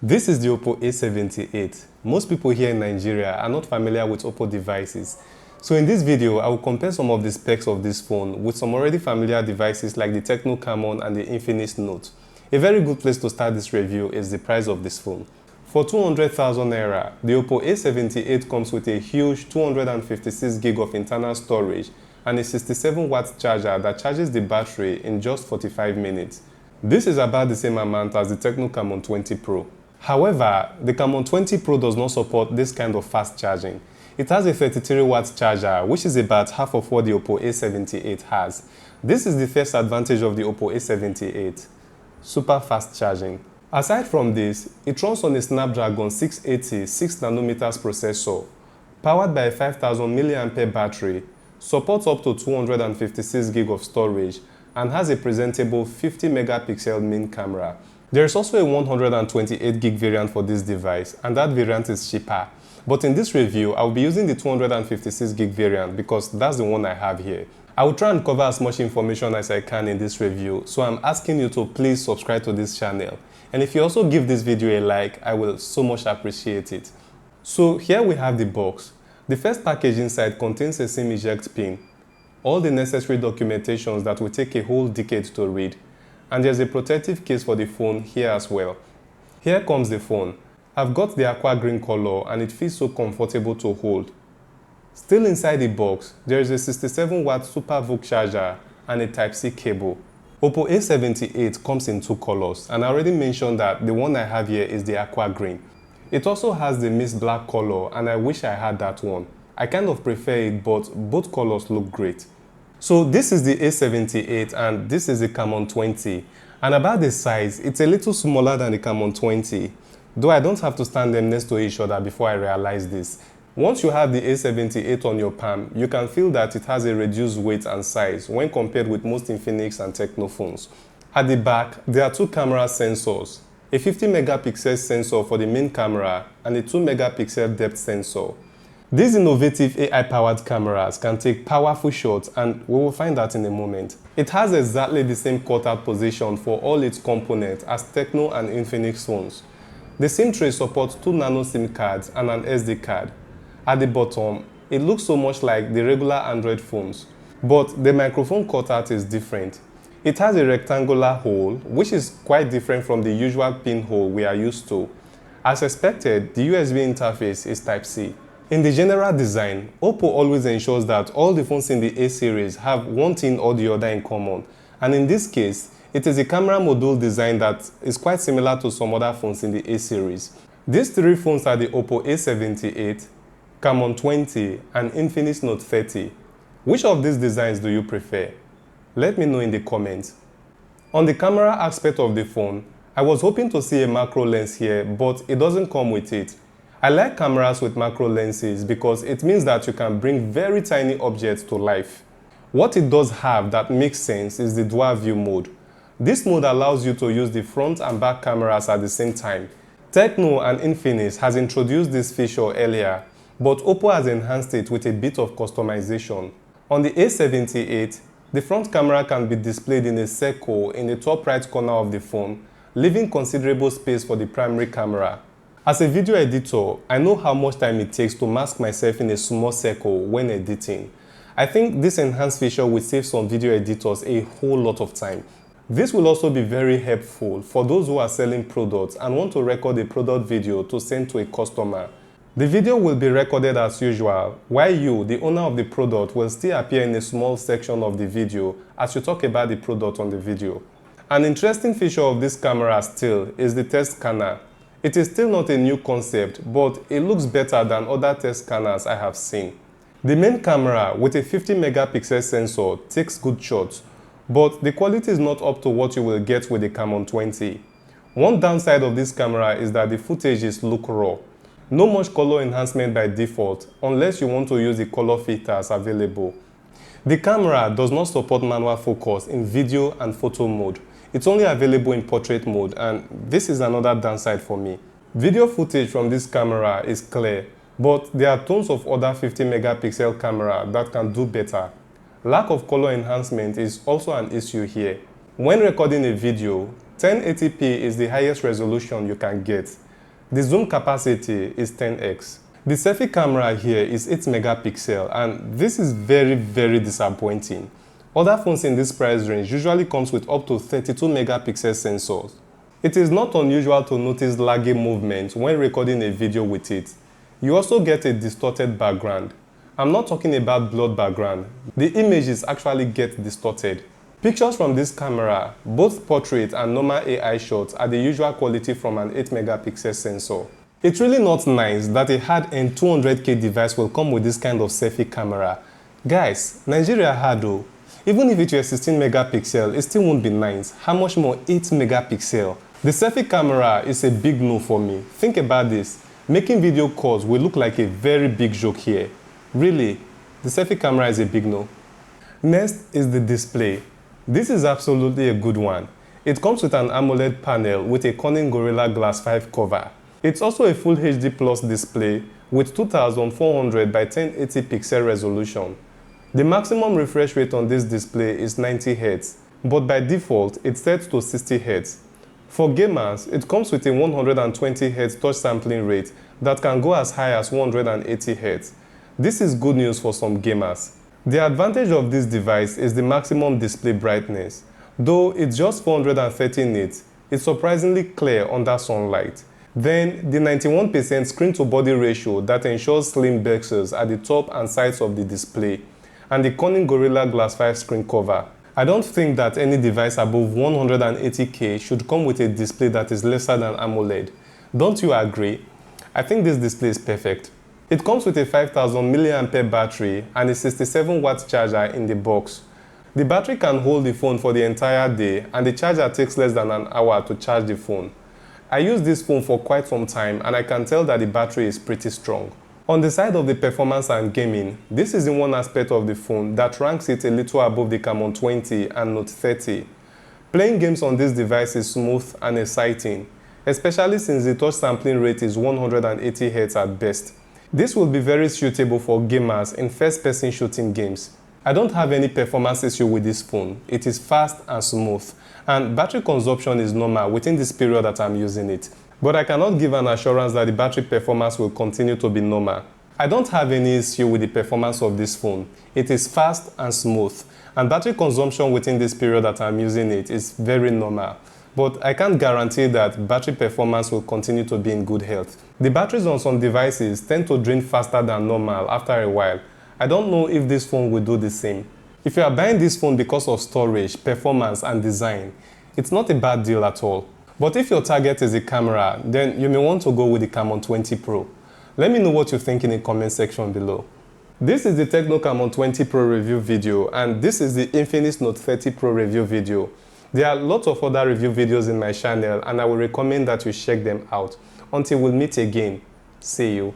This is the Oppo A78. Most people here in Nigeria are not familiar with Oppo devices. So in this video, I will compare some of the specs of this phone with some already familiar devices like the Tecno Camon and the Infinix Note. A very good place to start this review is the price of this phone. For 200,000 Naira, the Oppo A78 comes with a huge 256 gig of internal storage and a 67-watt charger that charges the battery in just 45 minutes. This is about the same amount as the Tecno Camon 20 Pro. However, the Camon 20 Pro does not support this kind of fast charging. It has a 33-watt charger, which is about half of what the Oppo A78 has. This is the first advantage of the Oppo A78, super fast charging. Aside from this, it runs on a Snapdragon 680 6nm processor, powered by a 5000 mAh battery, supports up to 256 gig of storage, and has a presentable 50 megapixel main camera. There is also a 128 gig variant for this device, and that variant is cheaper. But in this review, I will be using the 256 gig variant because that's the one I have here. I will try and cover as much information as I can in this review, so I'm asking you to please subscribe to this channel. And if you also give this video a like, I will so much appreciate it. So here we have the box. The first package inside contains a SIM eject pin, all the necessary documentations that will take a whole decade to read, and there's a protective case for the phone here as well. Here comes the phone. I've got the aqua green color and it feels so comfortable to hold. Still inside the box, there is a 67-watt Super Voucher charger and a Type-C cable. Oppo A78 comes in two colors, and I already mentioned that the one I have here is the aqua green. It also has the mist black color, and I wish I had that one. I kind of prefer it, but both colors look great. So this is the A78 and this is the Camon 20. And about the size, it's a little smaller than the Camon 20. Though I don't have to stand them next to each other before I realize this. Once you have the A78 on your palm, you can feel that it has a reduced weight and size when compared with most Infinix and Tecno phones. At the back, there are two camera sensors. A 50 megapixel sensor for the main camera and a 2 megapixel depth sensor. These innovative AI-powered cameras can take powerful shots, and we will find that in a moment. It has exactly the same cutout position for all its components as Tecno and Infinix phones. The SIM tray supports 2 nano SIM cards and an SD card. At the bottom, it looks so much like the regular Android phones, but the microphone cutout is different. It has a rectangular hole, which is quite different from the usual pinhole we are used to. As expected, the USB interface is Type-C. In the general design, Oppo always ensures that all the phones in the A series have one thing or the other in common, and in this case, it is a camera module design that is quite similar to some other phones in the A series. These three phones are the Oppo A78, Camon 20, and Infinix Note 30. Which of these designs do you prefer? Let me know in the comments. On the camera aspect of the phone, I was hoping to see a macro lens here, but it doesn't come with it. I like cameras with macro lenses because it means that you can bring very tiny objects to life. What it does have that makes sense is the dual view mode. This mode allows you to use the front and back cameras at the same time. Tecno and Infinix has introduced this feature earlier, but Oppo has enhanced it with a bit of customization. On the A78, the front camera can be displayed in a circle in the top right corner of the phone, leaving considerable space for the primary camera. As a video editor, I know how much time it takes to mask myself in a small circle when editing. I think this enhanced feature will save some video editors a whole lot of time. This will also be very helpful for those who are selling products and want to record a product video to send to a customer. The video will be recorded as usual, while you, the owner of the product, will still appear in a small section of the video as you talk about the product on the video. An interesting feature of this camera still is the test scanner. It is still not a new concept, but it looks better than other test scanners I have seen. The main camera with a 50 megapixel sensor takes good shots, but the quality is not up to what you will get with the Camon 20. One downside of this camera is that the footage looks raw. No much color enhancement by default unless you want to use the color filters available. The camera does not support manual focus in video and photo mode. It's only available in portrait mode, and this is another downside for me. Video footage from this camera is clear, but there are tons of other 50 megapixel camera that can do better. Lack of color enhancement is also an issue here. When recording a video, 1080p is the highest resolution you can get, The zoom capacity is 10x. The selfie camera here is 8 megapixel, and this is very disappointing. Other phones in this price range usually comes with up to 32 megapixel sensors. It is not unusual to notice laggy movement when recording a video with it. You also get a distorted background. I'm not talking about blurred background. The images actually get distorted. Pictures from this camera, both portrait and normal AI shots, are the usual quality from an 8 megapixel sensor. It's really not nice that a hard-end 200k device will come with this kind of selfie camera. Guys, Nigeria hard though. Even if it were 16 megapixel, it still won't be nice. How much more 8 megapixel? The selfie camera is a big no for me. Think about this. Making video calls will look like a very big joke here. Really, the selfie camera is a big no. Next is the display. This is absolutely a good one. It comes with an AMOLED panel with a Corning Gorilla Glass 5 cover. It's also a Full HD Plus display with 2400 by 1080 pixel resolution. The maximum refresh rate on this display is 90 Hz, but by default it's set to 60 Hz. For gamers, it comes with a 120 Hz touch sampling rate that can go as high as 180 Hz. This is good news for some gamers. The advantage of this device is the maximum display brightness. Though it's just 430 nits, it's surprisingly clear under sunlight. Then, the 91% screen-to-body ratio that ensures slim bezels at the top and sides of the display, and the Corning Gorilla Glass 5 screen cover. I don't think that any device above 180K should come with a display that is lesser than AMOLED. Don't you agree? I think this display is perfect. It comes with a 5000 mAh battery and a 67 watt charger in the box. The battery can hold the phone for the entire day, and the charger takes less than an hour to charge the phone. I used this phone for quite some time, and I can tell that the battery is pretty strong. On the side of the performance and gaming, this is the one aspect of the phone that ranks it a little above the Camon 20 and Note 30. Playing games on this device is smooth and exciting, especially since the touch sampling rate is 180 Hz at best. This will be very suitable for gamers in first-person shooting games. I don't have any performance issue with this phone. It is fast and smooth, and battery consumption is normal within this period that I'm using it. But I cannot give an assurance that the battery performance will continue to be normal. I don't have any issue with the performance of this phone. It is fast and smooth, and battery consumption within this period that I'm using it is very normal. But I can't guarantee that battery performance will continue to be in good health. The batteries on some devices tend to drain faster than normal after a while. I don't know if this phone will do the same. If you are buying this phone because of storage, performance and design, it's not a bad deal at all. But if your target is a camera, then you may want to go with the Camon 20 Pro. Let me know what you think in the comment section below. This is the Tecno Camon 20 Pro review video, and this is the Infinix Note 30 Pro review video. There are lots of other review videos in my channel, and I will recommend that you check them out. Until we meet again, see you.